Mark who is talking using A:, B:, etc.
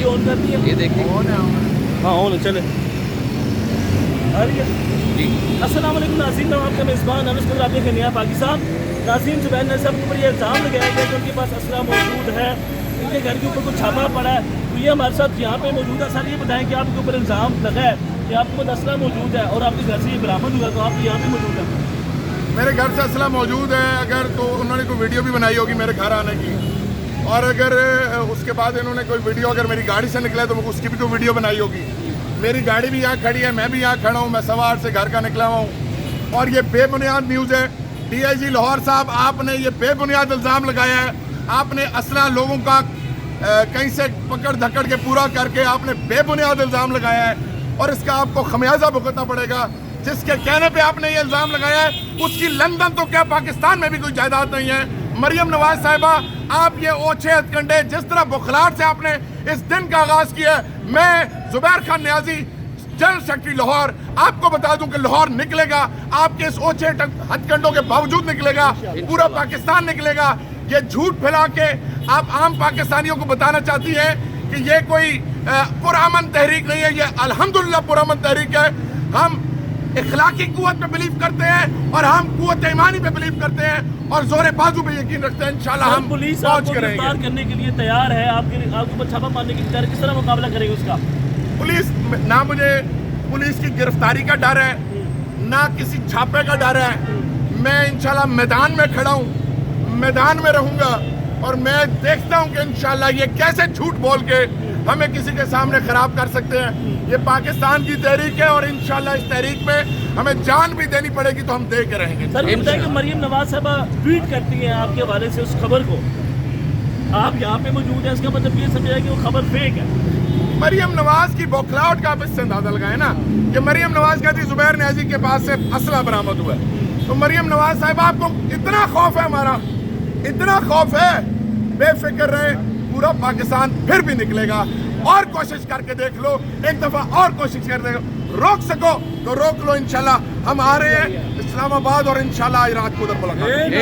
A: گاڑی آن کر دی ہے؟
B: یہ دیکھیں
A: ہاں آن چلے آ رہی ہے
B: جی.
A: السلام علیکم ناظرین، میں آپ کا میزبان انس قدر، آپ دیکھیں نیا پاکستان. ناظرین، زبیر نے سب کے اوپر یہ الزام لگایا گیا کہ ان کے پاس اسلحہ موجود ہے، ان کے گھر کے اوپر کچھ چھاپا پڑا ہے. تو یہ ہمارے ساتھ یہاں پہ موجود ہے. سر یہ بتائیں کہ آپ کے اوپر الزام لگا ہے کہ آپ کے پاس اسلحہ موجود ہے اور آپ کے گھر سے یہ برآمد ہوا، تو آپ یہاں پہ موجود ہیں.
C: میرے گھر سے اسلحہ موجود ہے. اگر تو انہوں نے کوئی ویڈیو بھی بنائی ہوگی میرے گھر آنے کی، اور اگر اس کے بعد انہوں نے کوئی ویڈیو اگر میری گاڑی سے نکلا ہے تو اس کی بھی کوئی ویڈیو بنائی ہوگی. میری گاڑی بھی یہاں کھڑی ہے، میں بھی یہاں کھڑا ہوں، میں 8:15 سے گھر کا نکلا ہوا ہوں. اور یہ بے بنیاد نیوز ہے. ڈی آئی جی لاہور صاحب، آپ نے یہ بے بنیاد الزام لگایا ہے. آپ نے اسلحہ لوگوں کا کہیں سے پکڑ دھکڑ کے پورا کر کے آپ نے بے بنیاد الزام لگایا ہے، اور اس کا آپ کو خمیازہ بھگتنا پڑے گا. جس کے کہنے پہ آپ نے یہ الزام لگایا ہے اس کی لندن تو کیا پاکستان میں بھی کوئی جائیداد نہیں ہے. مریم نواز صاحبہ، آپ یہ اوچھے ہتھ کنڈے جس طرح بخلاہٹ سے آپ نے اس دن کا آغاز کیا ہے. میں زبیر خان نیازی، جنرل سیکرٹری لاہور، آپ کو بتا دوں کہ لاہور نکلے گا. آپ کے اس اوچھے ہتھ کنڈوں کے باوجود نکلے گا، پورا پاکستان نکلے گا. یہ جھوٹ پھیلا کے آپ عام پاکستانیوں کو بتانا چاہتی ہیں کہ یہ کوئی پرامن تحریک نہیں ہے. یہ الحمدللہ پرامن تحریک ہے. ہم اخلاقی قوت پہ بلیو کرتے ہیں اور ہم قوت ایمانی پہ بلیو کرتے ہیں اور زور بازو پہ یقین رکھتے ہیں. انشاءاللہ ہم
A: پولیس آپ
C: پہنچ
A: کو
C: کے رہیں
A: گرفتار
C: گے.
A: کرنے کے لیے تیار ہے، آپ کے اوپر چھاپا مارنے کے لیے تیار ہے. کس طرح مقابلہ کریں گے اس کا؟
C: پولیس نہ مجھے پولیس کی گرفتاری کا ڈر ہے، نہ کسی چھاپے کا ڈر ہے. میں انشاءاللہ میدان میں کھڑا ہوں، میدان میں رہوں گا، اور میں دیکھتا ہوں کہ انشاءاللہ یہ کیسے جھوٹ بول کے ہمیں کسی کے سامنے خراب کر سکتے ہیں. یہ پاکستان کی تحریک ہے اور انشاءاللہ اس تحریک میں ہمیں جان بھی دینی پڑے گی تو ہم دے کے رہیں گے.
A: سر یہ بتائیں کہ مریم نواز صاحبہ ٹویٹ کرتی ہیں آپ کے حوالے سے اس خبر کو، آپ یہاں پہ موجود ہیں، اس کا مطلب یہ سمجھا ہے کہ وہ خبر فیک ہے.
C: مریم نواز کی بوکھلاہٹ کا آپ اس سے اندازہ لگائیں نا کہ مریم نواز کہتی زبیر نیازی کے پاس سے اسلحہ برآمد ہوا ہے. تو مریم نواز صاحب، آپ کو اتنا خوف ہے، ہمارا اتنا خوف ہے، بے فکر رہے. پورا پاکستان پھر بھی نکلے گا. اور کوشش کر کے دیکھ لو، ایک دفعہ اور کوشش کر دے. روک سکو تو روک لو. انشاءاللہ ہم آ رہے ہیں اسلام آباد، اور انشاءاللہ آج رات کو ادھر ملاقات.